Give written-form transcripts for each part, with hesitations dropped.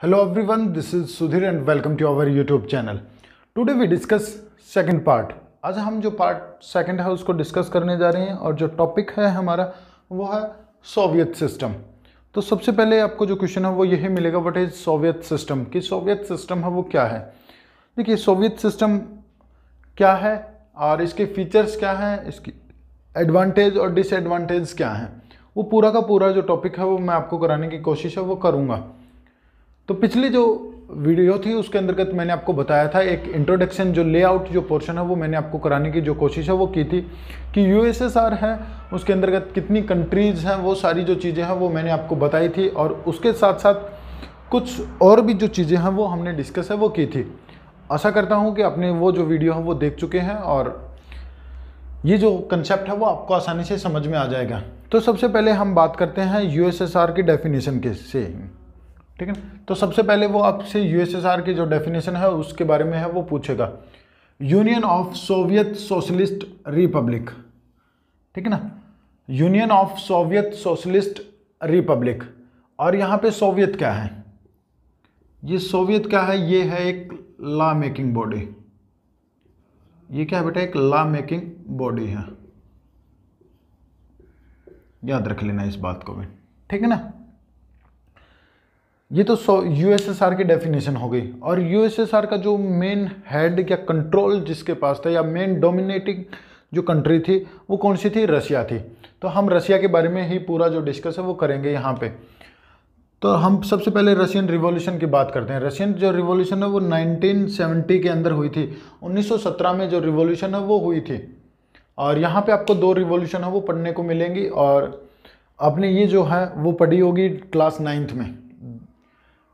Hello everyone, this is Sudhir and welcome to our YouTube channel. Today we discuss second part. आज हम जो part second है उसको discuss करने जा रहे हैं और जो टॉपिक है हमारा वो है सोवियत सिस्टम। तो सबसे पहले आपको जो क्वेश्चन है वो यही मिलेगा, व्हाट इज सोवियत सिस्टम, कि सोवियत सिस्टम है वो क्या है। देखिए सोवियत सिस्टम क्या है और इसके फीचर्स क्या हैं, इसकी एडवांटेज और डिसएडवांटेज क्या हैं, वो पूरा का पूरा जो टॉपिक है वो मैं आपको कराने की कोशिश है वो करूँगा। तो पिछली जो वीडियो थी उसके अंतर्गत मैंने आपको बताया था, एक इंट्रोडक्शन जो लेआउट जो पोर्शन है वो मैंने आपको कराने की जो कोशिश है वो की थी कि यूएसएसआर है उसके अंतर्गत कितनी कंट्रीज़ हैं, वो सारी जो चीज़ें हैं वो मैंने आपको बताई थी और उसके साथ साथ कुछ और भी जो चीज़ें हैं वो हमने डिस्कस है वो की थी। आशा करता हूँ कि आपने वो जो वीडियो है वो देख चुके हैं और ये जो कंसेप्ट है वो आपको आसानी से समझ में आ जाएगा। तो सबसे पहले हम बात करते हैं यूएसएसआर की डेफिनेशन के से, ठीक है। तो सबसे पहले वो आपसे यूएसएसआर की जो डेफिनेशन है उसके बारे में है वो पूछेगा, union of Soviet socialist Republic, ठीक है ना, union of Soviet socialist Republic. और यहाँ पे सोवियत क्या है, ये सोवियत क्या है, ये है एक लॉ मेकिंग बॉडी। ये क्या है बेटा, एक लॉ मेकिंग बॉडी है, याद रख लेना इस बात को भी, ठीक है ना। ये तो यूएसएसआर की डेफिनेशन हो गई। और यूएसएसआर का जो मेन हेड या कंट्रोल जिसके पास था या मेन डोमिनेटिंग जो कंट्री थी वो कौन सी थी, रशिया थी। तो हम रशिया के बारे में ही पूरा जो डिस्कस है वो करेंगे यहाँ पे। तो हम सबसे पहले रशियन रिवॉल्यूशन की बात करते हैं। रशियन जो रिवॉल्यूशन है वो 1970 के अंदर हुई थी। 1917 में जो रिवॉल्यूशन है वो हुई थी। और यहाँ पे आपको दो रिवॉल्यूशन है वो पढ़ने को मिलेंगी और आपने ये जो है वो पढ़ी होगी क्लास 9th में।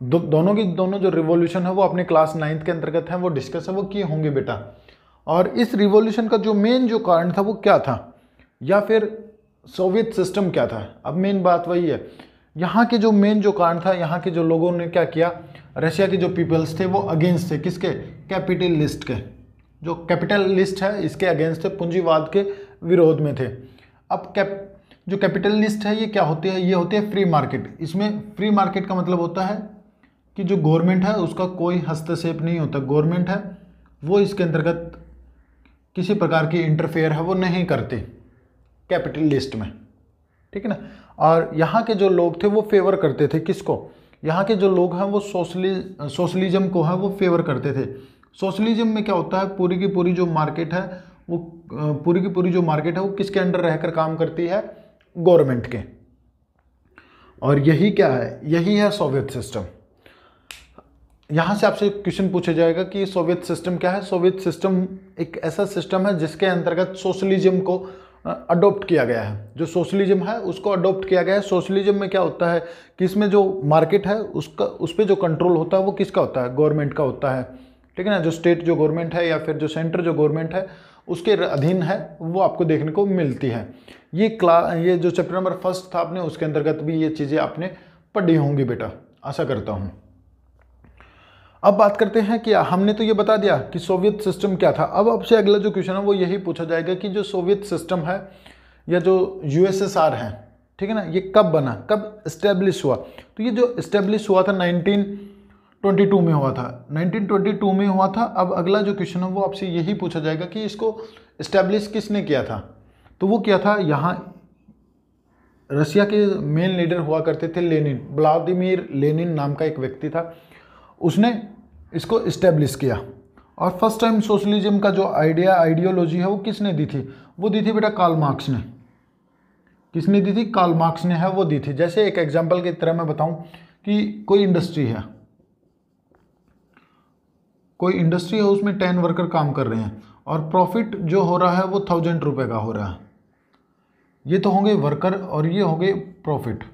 दोनों जो रिवॉल्यूशन है वो अपने क्लास 9th के अंतर्गत है वो डिस्कस है वो किए होंगे बेटा। और इस रिवॉल्यूशन का जो मेन जो कारण था वो क्या था, या फिर सोवियत सिस्टम क्या था। अब मेन बात वही है, यहाँ के जो मेन जो कारण था, यहाँ के जो लोगों ने क्या किया, रशिया के जो पीपल्स थे वो अगेंस्ट थे, किसके, कैपिटलिस्ट के। जो कैपिटलिस्ट है इसके अगेंस्ट थे, पूंजीवाद के विरोध में थे। अब जो कैपिटलिस्ट है ये क्या होती है, ये होती है फ्री मार्केट। इसमें फ्री मार्केट का मतलब होता है कि जो गवर्नमेंट है उसका कोई हस्तक्षेप नहीं होता, गवर्नमेंट है वो इसके अंतर्गत किसी प्रकार की इंटरफेयर है वो नहीं करती कैपिटलिस्ट में, ठीक है ना। और यहाँ के जो लोग थे वो फेवर करते थे किसको, यहाँ के जो लोग हैं वो सोशलिज्म को है वो फेवर करते थे। सोशलिज्म में क्या होता है, पूरी की पूरी जो मार्केट है वो पूरी की पूरी जो मार्केट है वो किसके अंडर रहकर काम करती है, गवर्नमेंट के। और यही क्या है, यही है सोवियत सिस्टम। यहाँ से आपसे क्वेश्चन पूछा जाएगा कि सोवियत सिस्टम क्या है। सोवियत सिस्टम एक ऐसा सिस्टम है जिसके अंतर्गत सोशलिज्म को अडॉप्ट किया गया है। जो सोशलिज्म है उसको अडॉप्ट किया गया है। सोशलिज्म में क्या होता है कि इसमें जो मार्केट है उसका उस पर जो कंट्रोल होता है वो किसका होता है, गवर्नमेंट का होता है, ठीक है ना। जो स्टेट जो गवर्नमेंट है या फिर जो सेंटर जो गवर्नमेंट है उसके अधीन है वो आपको देखने को मिलती है। ये जो चैप्टर नंबर 1 था आपने उसके अंतर्गत भी ये चीज़ें आपने पढ़ी होंगी बेटा, आशा करता हूँ। अब बात करते हैं कि हमने तो ये बता दिया कि सोवियत सिस्टम क्या था। अब आपसे अगला जो क्वेश्चन है वो यही पूछा जाएगा कि जो सोवियत सिस्टम है या जो यूएसएसआर है, ठीक है ना, ये कब बना, कब इस्टेब्लिश हुआ। तो ये जो इस्टेब्लिश हुआ था 1922 में हुआ था, 1922 में हुआ था। अब अगला जो क्वेश्चन है वो आपसे यही पूछा जाएगा कि इसको इस्टेब्लिश किसने किया था। तो वो किया था, यहाँ रशिया के मेन लीडर हुआ करते थे लेनिन, व्लादिमीर लेनिन नाम का एक व्यक्ति था, उसने इसको इस्टेब्लिश किया। और फर्स्ट टाइम सोशलिज्म का जो आइडियोलॉजी है वो किसने दी थी, वो दी थी बेटा कार्ल मार्क्स ने। किसने दी थी, कार्ल मार्क्स ने है वो दी थी। जैसे एक एग्जांपल की तरह मैं बताऊं कि कोई इंडस्ट्री है, उसमें 10 वर्कर काम कर रहे हैं और प्रॉफिट जो हो रहा है वो 1000 रुपये का हो रहा है। ये तो होंगे वर्कर और ये हो गए प्रॉफिट।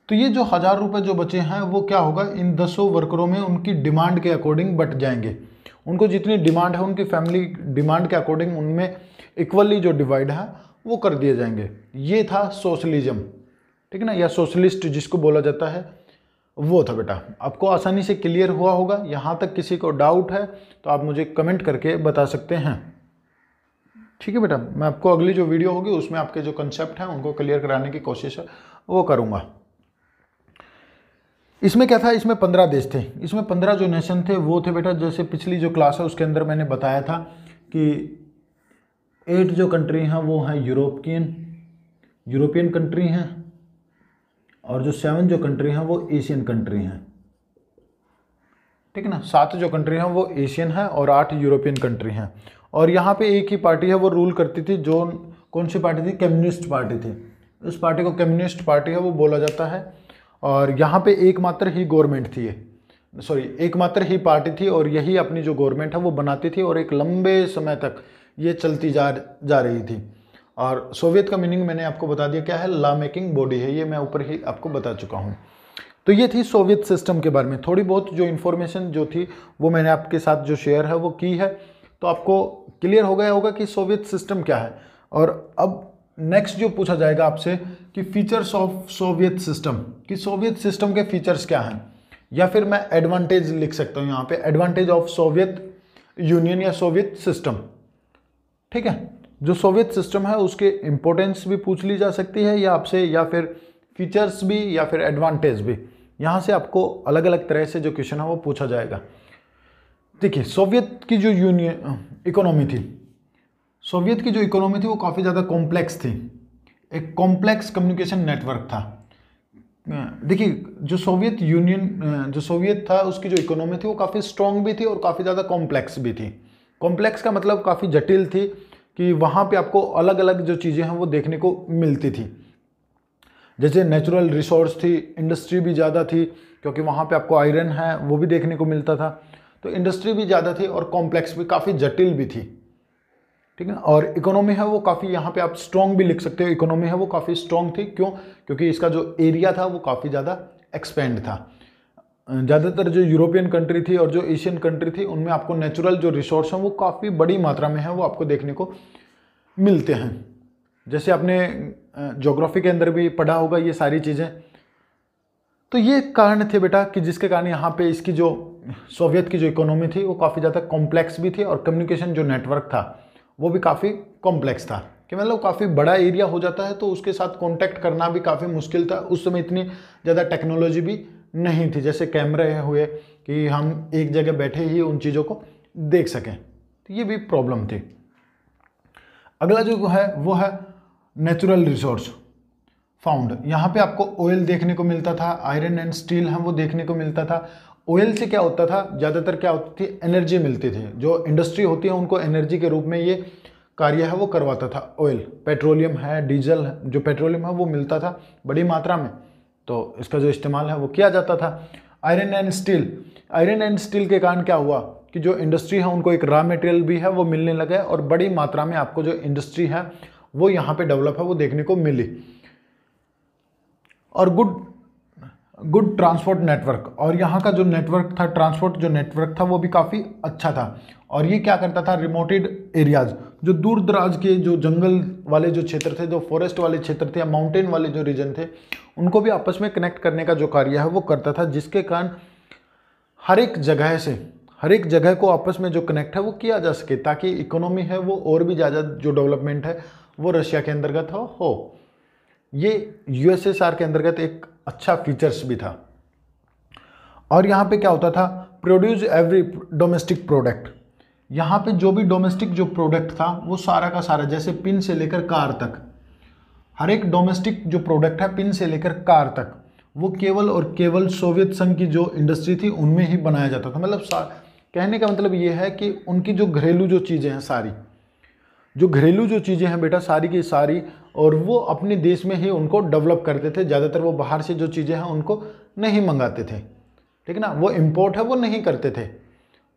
तो ये जो 1000 रुपये जो बचे हैं वो क्या होगा, इन 10 वर्करों में उनकी डिमांड के अकॉर्डिंग बट जाएंगे। उनको जितनी डिमांड है उनकी फैमिली डिमांड के अकॉर्डिंग उनमें इक्वली जो डिवाइड है वो कर दिए जाएंगे। ये था सोशलिज्म, ठीक है ना, या सोशलिस्ट जिसको बोला जाता है वो था बेटा। आपको आसानी से क्लियर हुआ होगा। यहाँ तक किसी को डाउट है तो आप मुझे कमेंट करके बता सकते हैं, ठीक है बेटा। मैं आपको अगली जो वीडियो होगी उसमें आपके जो कंसेप्ट हैं उनको क्लियर कराने की कोशिश वो करूँगा। इसमें क्या था, इसमें 15 देश थे। इसमें 15 जो नेशन थे वो थे बेटा, जैसे पिछली जो क्लास है उसके अंदर मैंने बताया था कि 8 जो कंट्री हैं वो हैं यूरोपियन कंट्री हैं, और जो 7 जो कंट्री हैं वो एशियन कंट्री हैं, ठीक है ना। 7 जो कंट्री हैं वो एशियन है और 8 यूरोपियन कंट्री हैं। और यहाँ पे एक ही पार्टी है वो रूल करती थी, जो कौन सी पार्टी थी, कम्युनिस्ट पार्टी थी। इस पार्टी को कम्युनिस्ट पार्टी है वो बोला जाता है। और यहाँ पे एकमात्र ही गवर्नमेंट थी, एकमात्र ही पार्टी थी, और यही अपनी जो गवर्नमेंट है वो बनाती थी, और एक लंबे समय तक ये चलती जा रही थी। और सोवियत का मीनिंग मैंने आपको बता दिया क्या है, लॉ मेकिंग बॉडी है, ये मैं ऊपर ही आपको बता चुका हूँ। तो ये थी सोवियत सिस्टम के बारे में थोड़ी बहुत जो इन्फॉर्मेशन जो थी वो मैंने आपके साथ जो शेयर है वो की है। तो आपको क्लियर हो गया होगा कि सोवियत सिस्टम क्या है। और अब नेक्स्ट जो पूछा जाएगा आपसे कि फीचर्स ऑफ सोवियत सिस्टम, कि सोवियत सिस्टम के फीचर्स क्या हैं, या फिर मैं एडवांटेज लिख सकता हूँ यहाँ पे, एडवांटेज ऑफ सोवियत यूनियन या सोवियत सिस्टम, ठीक है। जो सोवियत सिस्टम है उसके इंपॉर्टेंस भी पूछ ली जा सकती है या आपसे, या फिर फीचर्स भी, या फिर एडवांटेज भी। यहाँ से आपको अलग अलग तरह से जो क्वेश्चन है वो पूछा जाएगा। देखिए, सोवियत की जो इकोनॉमी थी, सोवियत की जो इकोनॉमी थी वो काफ़ी ज़्यादा कॉम्प्लेक्स थी, एक कॉम्प्लेक्स कम्युनिकेशन नेटवर्क था। देखिए, जो सोवियत था उसकी जो इकोनॉमी थी वो काफ़ी स्ट्रॉन्ग भी थी और काफ़ी ज़्यादा कॉम्प्लेक्स भी थी। कॉम्प्लेक्स का मतलब काफ़ी जटिल थी, कि वहाँ पे आपको अलग अलग जो चीज़ें हैं वो देखने को मिलती थी। जैसे नेचुरल रिसोर्स थी, इंडस्ट्री भी ज़्यादा थी, क्योंकि वहाँ पे आपको आयरन है वो भी देखने को मिलता था। तो इंडस्ट्री भी ज़्यादा थी और कॉम्प्लेक्स भी, काफ़ी जटिल भी थी, ठीक है। और इकोनॉमी है वो काफ़ी, यहाँ पे आप स्ट्रॉन्ग भी लिख सकते हो, इकोनॉमी है वो काफ़ी स्ट्रॉन्ग थी। क्यों? क्योंकि इसका जो एरिया था वो काफ़ी ज़्यादा एक्सपेंड था। ज़्यादातर जो यूरोपियन कंट्री थी और जो एशियन कंट्री थी उनमें आपको नेचुरल जो रिसोर्स हैं वो काफ़ी बड़ी मात्रा में है वो आपको देखने को मिलते हैं। जैसे आपने ज्योग्राफी के अंदर भी पढ़ा होगा ये सारी चीज़ें। तो ये कारण थे बेटा कि जिसके कारण यहाँ पे इसकी जो सोवियत की जो इकोनॉमी थी वो काफ़ी ज़्यादा कॉम्प्लेक्स भी थी, और कम्युनिकेशन जो नेटवर्क था वो भी काफ़ी कॉम्प्लेक्स था, कि मतलब काफ़ी बड़ा एरिया हो जाता है तो उसके साथ कांटेक्ट करना भी काफ़ी मुश्किल था। उस समय इतनी ज़्यादा टेक्नोलॉजी भी नहीं थी, जैसे कैमरे हुए कि हम एक जगह बैठे ही उन चीज़ों को देख सकें, तो ये भी प्रॉब्लम थी। अगला जो है वो है नेचुरल रिसोर्स फाउंड। यहाँ पे आपको ऑयल देखने को मिलता था, आयरन एंड स्टील है वो देखने को मिलता था। ऑयल से क्या होता था, ज़्यादातर क्या होती थी, एनर्जी मिलती थी। जो इंडस्ट्री होती है उनको एनर्जी के रूप में ये कार्य है वो करवाता था ऑयल। पेट्रोलियम है, डीजल है, जो पेट्रोलियम है वो मिलता था बड़ी मात्रा में, तो इसका जो इस्तेमाल है वो किया जाता था। आयरन एंड स्टील के कारण क्या हुआ कि जो इंडस्ट्री है उनको एक रॉ मटेरियल भी है वो मिलने लगा है, और बड़ी मात्रा में आपको जो इंडस्ट्री है वो यहाँ पे डेवलप है वो देखने को मिली। और गुड ट्रांसपोर्ट नेटवर्क, और यहाँ का जो नेटवर्क था, ट्रांसपोर्ट जो नेटवर्क था वो भी काफ़ी अच्छा था। और ये क्या करता था, रिमोटेड एरियाज, जो दूर दराज के जो जंगल वाले जो क्षेत्र थे, जो फॉरेस्ट वाले क्षेत्र थे या माउंटेन वाले जो रीजन थे, उनको भी आपस में कनेक्ट करने का जो कार्य है वो करता था, जिसके कारण हर एक जगह को आपस में जो कनेक्ट है वो किया जा सके, ताकि इकोनॉमी है वो और भी ज़्यादा जो डेवलपमेंट है वो रशिया के अंतर्गत हो। ये यूएसएसआर के अंतर्गत एक अच्छा फीचर्स भी था। और यहाँ पे क्या होता था, प्रोड्यूस एवरी डोमेस्टिक प्रोडक्ट। यहाँ पे जो भी डोमेस्टिक जो प्रोडक्ट था वो सारा का सारा, जैसे पिन से लेकर कार तक, हर एक डोमेस्टिक जो प्रोडक्ट है पिन से लेकर कार तक, वो केवल और केवल सोवियत संघ की जो इंडस्ट्री थी उनमें ही बनाया जाता था। मतलब कहने का मतलब ये है कि उनकी जो घरेलू जो चीज़ें हैं सारी, जो घरेलू जो चीज़ें हैं बेटा सारी की सारी, और वो अपने देश में ही उनको डेवलप करते थे। ज़्यादातर वो बाहर से जो चीज़ें हैं उनको नहीं मंगाते थे, ठीक है ना। वो इम्पोर्ट है वो नहीं करते थे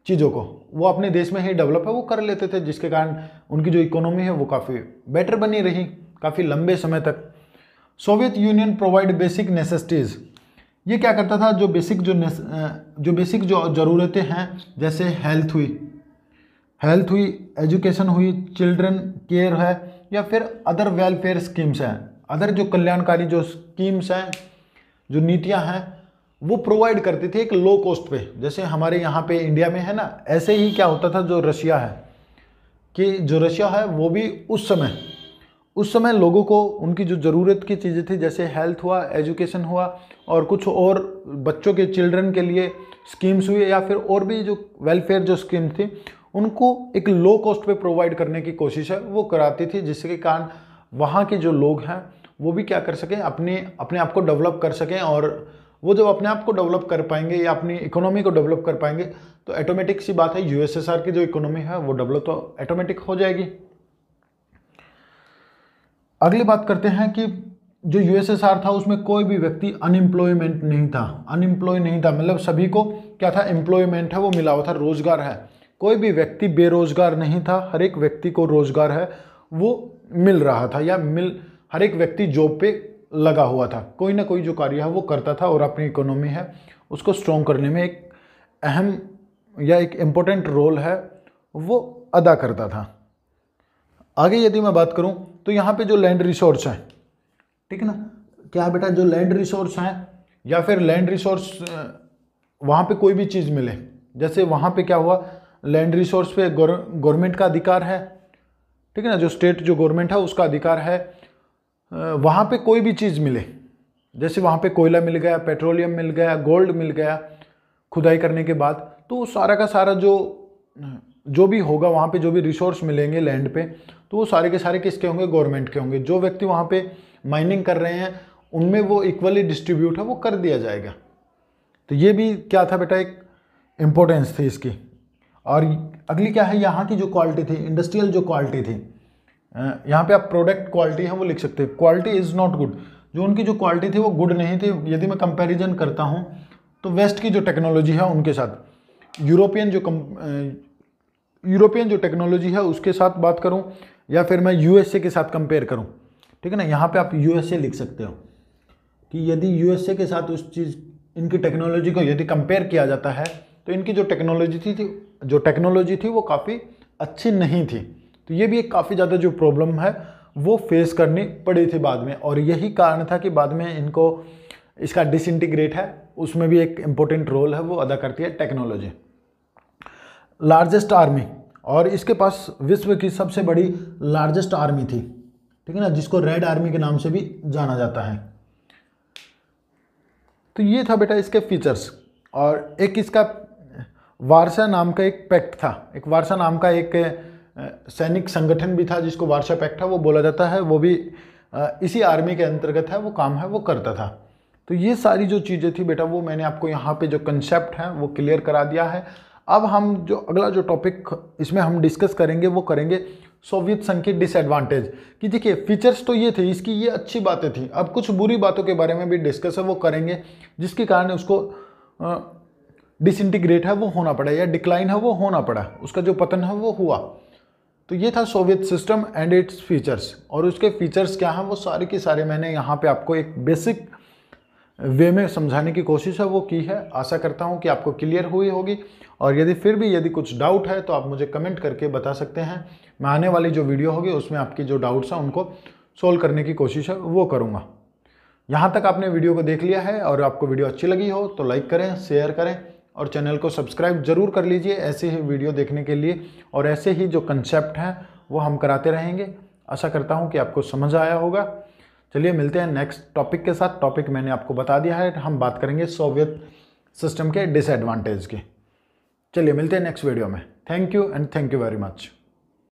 चीज़ों को, वो अपने देश में ही डेवलप है वो कर लेते थे, जिसके कारण उनकी जो इकोनॉमी है वो काफ़ी बेटर बनी रही काफ़ी लंबे समय तक। Soviet union provide basic necessities. ये क्या करता था, जो बेसिक जो ज़रूरतें हैं, जैसे हेल्थ हुई, एजुकेशन हुई, चिल्ड्रन केयर है, या फिर अदर वेलफेयर स्कीम्स हैं, अदर जो कल्याणकारी जो स्कीम्स हैं, जो नीतियां हैं, वो प्रोवाइड करती थी एक लो कॉस्ट पे। जैसे हमारे यहाँ पे इंडिया में है ना, ऐसे ही क्या होता था जो रशिया है, कि जो रशिया है वो भी उस समय उस समय लोगों को उनकी जो ज़रूरत की चीज़ें थी, जैसे हेल्थ हुआ, एजुकेशन हुआ और कुछ और बच्चों के चिल्ड्रन के लिए स्कीम्स हुई या फिर और भी जो वेलफेयर जो स्कीम थी, उनको एक लो कॉस्ट पे प्रोवाइड करने की कोशिश है वो कराती थी, जिसके कारण वहाँ के जो लोग हैं वो भी क्या कर सकें, अपने आप को डेवलप कर सकें। और वो जब अपने आप को डेवलप कर पाएंगे या अपनी इकोनॉमी को डेवलप कर पाएंगे तो ऑटोमेटिक सी बात है यूएसएसआर की जो इकोनॉमी है वो डेवलप तो ऑटोमेटिक हो जाएगी। अगली बात करते हैं कि जो यूएसएसआर था उसमें कोई भी व्यक्ति अनएम्प्लॉयमेंट नहीं था, अनएम्प्लॉय नहीं था, मतलब सभी को क्या था, एम्प्लॉयमेंट है वो मिला हुआ था, रोजगार है, कोई भी व्यक्ति बेरोजगार नहीं था, हर एक व्यक्ति को रोजगार है वो मिल रहा था या हर एक व्यक्ति जॉब पे लगा हुआ था, कोई ना कोई जो कार्य है वो करता था और अपनी इकोनॉमी है उसको स्ट्रॉन्ग करने में एक अहम या एक इम्पोर्टेंट रोल है वो अदा करता था। आगे यदि मैं बात करूं तो यहाँ पे जो लैंड रिसोर्स है, ठीक है ना, क्या बेटा, जो लैंड रिसोर्स हैं या फिर लैंड रिसोर्स वहाँ पे कोई भी चीज़ मिले, जैसे वहाँ पे क्या हुआ, लैंड रिसोर्स पे गवर्नमेंट का अधिकार है, ठीक है ना, जो स्टेट जो गवर्नमेंट है उसका अधिकार है, वहाँ पे कोई भी चीज़ मिले, जैसे वहाँ पे कोयला मिल गया, पेट्रोलियम मिल गया, गोल्ड मिल गया खुदाई करने के बाद, तो सारा का सारा जो भी होगा वहाँ पे, जो भी रिसोर्स मिलेंगे लैंड पे, तो वो सारे के सारे किसके होंगे, गवर्नमेंट के होंगे। जो व्यक्ति वहाँ पे माइनिंग कर रहे हैं उनमें वो इक्वली डिस्ट्रीब्यूट है वो कर दिया जाएगा। तो ये भी क्या था बेटा, एक इम्पोर्टेंस थी इसकी। और अगली क्या है, यहाँ की जो क्वालिटी थी, इंडस्ट्रियल जो क्वालिटी थी, यहाँ पे आप प्रोडक्ट क्वालिटी है वो लिख सकते हैं, क्वालिटी इज़ नॉट गुड, जो उनकी जो क्वालिटी थी वो गुड नहीं थी। यदि मैं कंपैरिजन करता हूँ तो वेस्ट की जो टेक्नोलॉजी है उनके साथ यूरोपियन जो टेक्नोलॉजी है उसके साथ बात करूँ या फिर मैं यूएसए के साथ कंपेयर करूँ, ठीक है ना, यहाँ पे आप यूएसए लिख सकते हो कि यदि यूएसए के साथ उस चीज़ इनकी टेक्नोलॉजी को यदि कंपेयर किया जाता है तो इनकी जो टेक्नोलॉजी थी वो काफ़ी अच्छी नहीं थी। तो ये भी एक काफ़ी ज़्यादा जो प्रॉब्लम है वो फेस करनी पड़ी थी बाद में, और यही कारण था कि बाद में इनको इसका डिसइंटीग्रेट है उसमें भी एक इम्पोर्टेंट रोल है वो अदा करती है टेक्नोलॉजी। लार्जेस्ट आर्मी, और इसके पास विश्व की सबसे बड़ी लार्जेस्ट आर्मी थी, ठीक है ना, जिसको रेड आर्मी के नाम से भी जाना जाता है। तो ये था बेटा इसके फीचर्स। और एक इसका वारसा नाम का एक पैक्ट था, एक वारसा नाम का एक सैनिक संगठन भी था जिसको वारसा पैक्ट है वो बोला जाता है, वो भी इसी आर्मी के अंतर्गत है वो काम है वो करता था। तो ये सारी जो चीज़ें थी बेटा वो मैंने आपको यहाँ पे जो कंसेप्ट है वो क्लियर करा दिया है। अब हम जो अगला जो टॉपिक इसमें हम डिस्कस करेंगे वो करेंगे सोवियत संघ की डिसएडवांटेज, कि देखिए फीचर्स तो ये थे, इसकी ये अच्छी बातें थी, अब कुछ बुरी बातों के बारे में भी डिस्कस है वो करेंगे जिसके कारण उसको डिसइंटीग्रेट है वो होना पड़ा या डिक्लाइन है वो होना पड़ा, उसका जो पतन है वो हुआ। तो ये था Soviet system and its features, और उसके फीचर्स क्या हैं वो सारे के सारे मैंने यहाँ पे आपको एक बेसिक वे में समझाने की कोशिश है वो की है। आशा करता हूँ कि आपको क्लियर हुई होगी, और यदि कुछ डाउट है तो आप मुझे कमेंट करके बता सकते हैं। मैं आने वाली जो वीडियो होगी उसमें आपकी जो डाउट्स हैं उनको सोल्व करने की कोशिश है वो करूँगा। यहाँ तक आपने वीडियो को देख लिया है और आपको वीडियो अच्छी लगी हो तो लाइक करें, शेयर करें और चैनल को सब्सक्राइब जरूर कर लीजिए ऐसे ही वीडियो देखने के लिए, और ऐसे ही जो कंसेप्ट हैं वो हम कराते रहेंगे। आशा करता हूँ कि आपको समझ आया होगा। चलिए मिलते हैं नेक्स्ट टॉपिक के साथ। टॉपिक मैंने आपको बता दिया है, हम बात करेंगे सोवियत सिस्टम के डिसएडवांटेज के। चलिए मिलते हैं नेक्स्ट वीडियो में। Thank you and thank you very much.